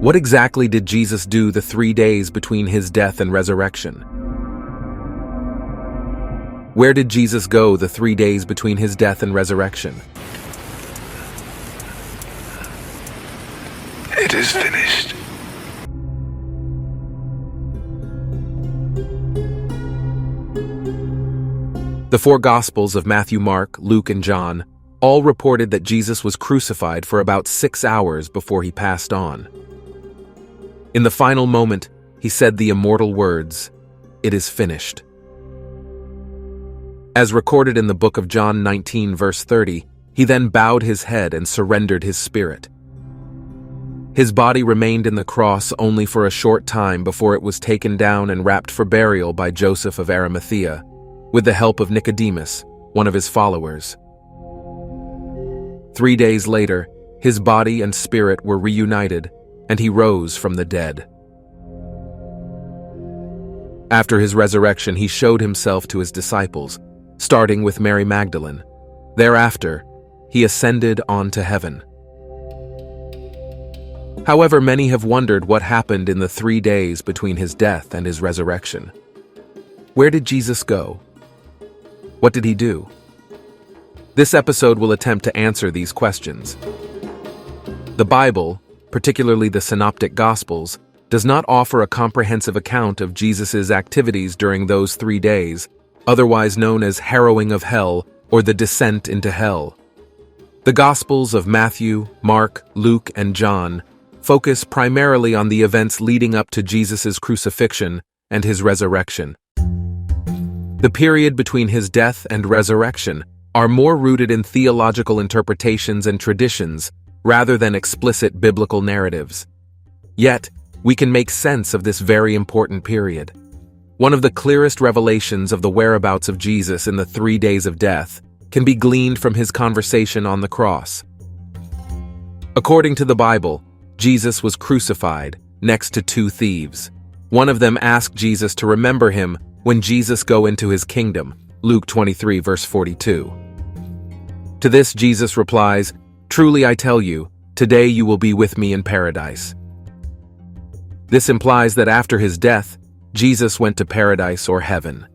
What exactly did Jesus do the 3 days between his death and resurrection? Where did Jesus go the 3 days between his death and resurrection? It is finished. The four Gospels of Matthew, Mark, Luke, and John all reported that Jesus was crucified for about 6 hours before he passed on. In the final moment, he said the immortal words, "It is finished." As recorded in the book of John 19, verse 30, he then bowed his head and surrendered his spirit. His body remained in the cross only for a short time before it was taken down and wrapped for burial by Joseph of Arimathea, with the help of Nicodemus, one of his followers. 3 days later, his body and spirit were reunited, and he rose from the dead. After his resurrection, he showed himself to his disciples, starting with Mary Magdalene. Thereafter, he ascended on to heaven. However, many have wondered what happened in the 3 days between his death and his resurrection. Where did Jesus go? What did he do? This episode will attempt to answer these questions. The Bible, particularly the Synoptic Gospels, does not offer a comprehensive account of Jesus' activities during those 3 days, otherwise known as harrowing of hell or the descent into hell. The Gospels of Matthew, Mark, Luke, and John focus primarily on the events leading up to Jesus' crucifixion and his resurrection. The period between his death and resurrection are more rooted in theological interpretations and traditions rather than explicit biblical narratives. Yet, we can make sense of this very important period. One of the clearest revelations of the whereabouts of Jesus in the 3 days of death can be gleaned from his conversation on the cross. According to the Bible, Jesus was crucified next to 2 thieves. One of them asked Jesus to remember him when Jesus go into his kingdom, Luke 23, verse 42. To this, Jesus replies, "Truly I tell you, today you will be with me in paradise." This implies that after his death, Jesus went to paradise or heaven.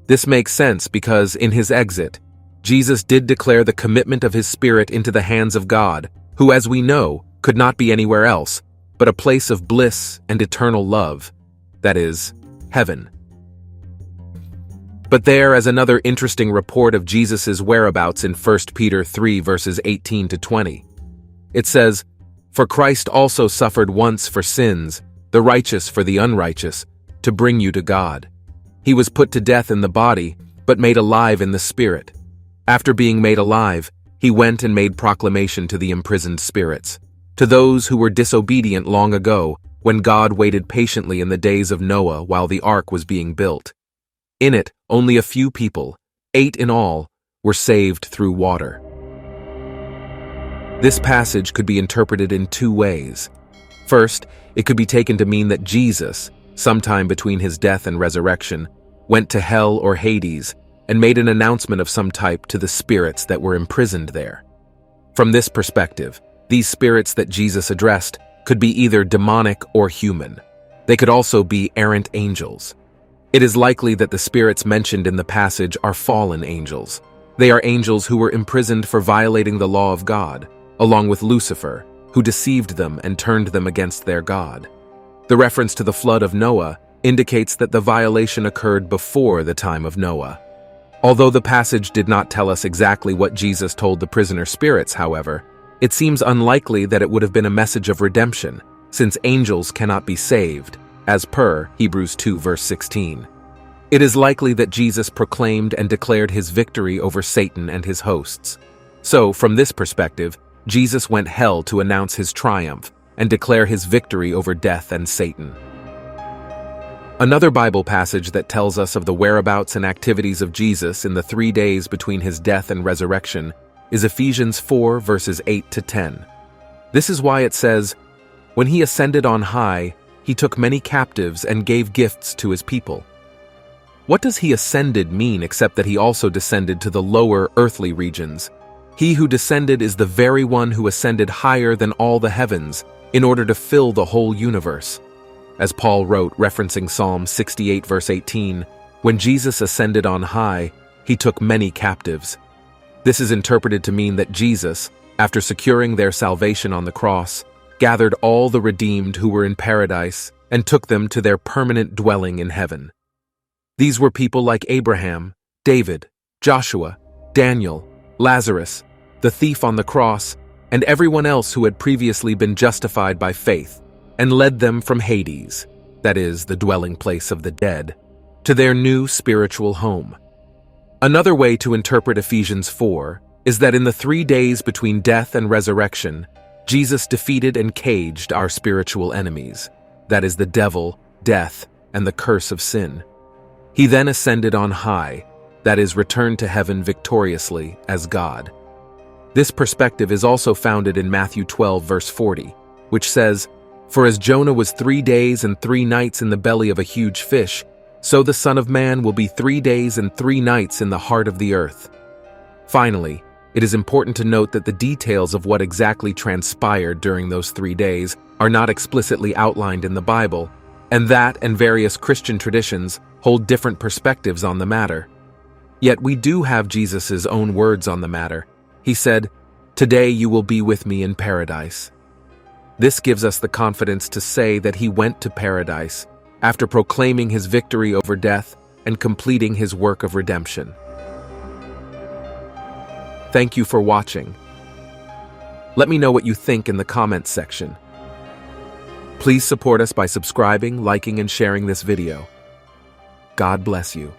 This makes sense because in his exit, Jesus did declare the commitment of his spirit into the hands of God, who, as we know, could not be anywhere else but a place of bliss and eternal love, that is, heaven. But there is another interesting report of Jesus' whereabouts in 1 Peter 3, verses 18 to 20. It says, "For Christ also suffered once for sins, the righteous for the unrighteous, to bring you to God. He was put to death in the body, but made alive in the spirit. After being made alive, he went and made proclamation to the imprisoned spirits, to those who were disobedient long ago, when God waited patiently in the days of Noah while the ark was being built. In it, only a few people, 8 in all, were saved through water." This passage could be interpreted in 2 ways. First, it could be taken to mean that Jesus, sometime between his death and resurrection, went to hell or Hades and made an announcement of some type to the spirits that were imprisoned there. From this perspective, these spirits that Jesus addressed could be either demonic or human. They could also be errant angels. It is likely that the spirits mentioned in the passage are fallen angels. They are angels who were imprisoned for violating the law of God, along with Lucifer, who deceived them and turned them against their God. The reference to the flood of Noah indicates that the violation occurred before the time of Noah. Although the passage did not tell us exactly what Jesus told the prisoner spirits, however, it seems unlikely that it would have been a message of redemption, since angels cannot be saved, as per Hebrews 2, verse 16. It is likely that Jesus proclaimed and declared his victory over Satan and his hosts. So, from this perspective, Jesus went hell to announce his triumph and declare his victory over death and Satan. Another Bible passage that tells us of the whereabouts and activities of Jesus in the 3 days between his death and resurrection is Ephesians 4, verses 8 to 10. This is why it says, "When he ascended on high, he took many captives and gave gifts to his people." What does he ascended mean except that he also descended to the lower earthly regions? He who descended is the very one who ascended higher than all the heavens in order to fill the whole universe. As Paul wrote, referencing Psalm 68 verse 18, when Jesus ascended on high, he took many captives. This is interpreted to mean that Jesus, after securing their salvation on the cross, gathered all the redeemed who were in paradise and took them to their permanent dwelling in heaven. These were people like Abraham, David, Joshua, Daniel, Lazarus, the thief on the cross, and everyone else who had previously been justified by faith and led them from Hades, that is, the dwelling place of the dead, to their new spiritual home. Another way to interpret Ephesians 4 is that in the 3 days between death and resurrection, Jesus defeated and caged our spiritual enemies, that is, the devil, death, and the curse of sin. He then ascended on high, that is, returned to heaven victoriously as God. This perspective is also founded in Matthew 12 verse 40, which says, "For as Jonah was 3 days and 3 nights in the belly of a huge fish, so the Son of Man will be 3 days and 3 nights in the heart of the earth." Finally, it is important to note that the details of what exactly transpired during those 3 days are not explicitly outlined in the Bible, and that and various Christian traditions hold different perspectives on the matter. Yet we do have Jesus' own words on the matter. He said, "Today you will be with me in paradise." This gives us the confidence to say that he went to paradise after proclaiming his victory over death and completing his work of redemption. Thank you for watching. Let me know what you think in the comments section. Please support us by subscribing, liking, and sharing this video. God bless you.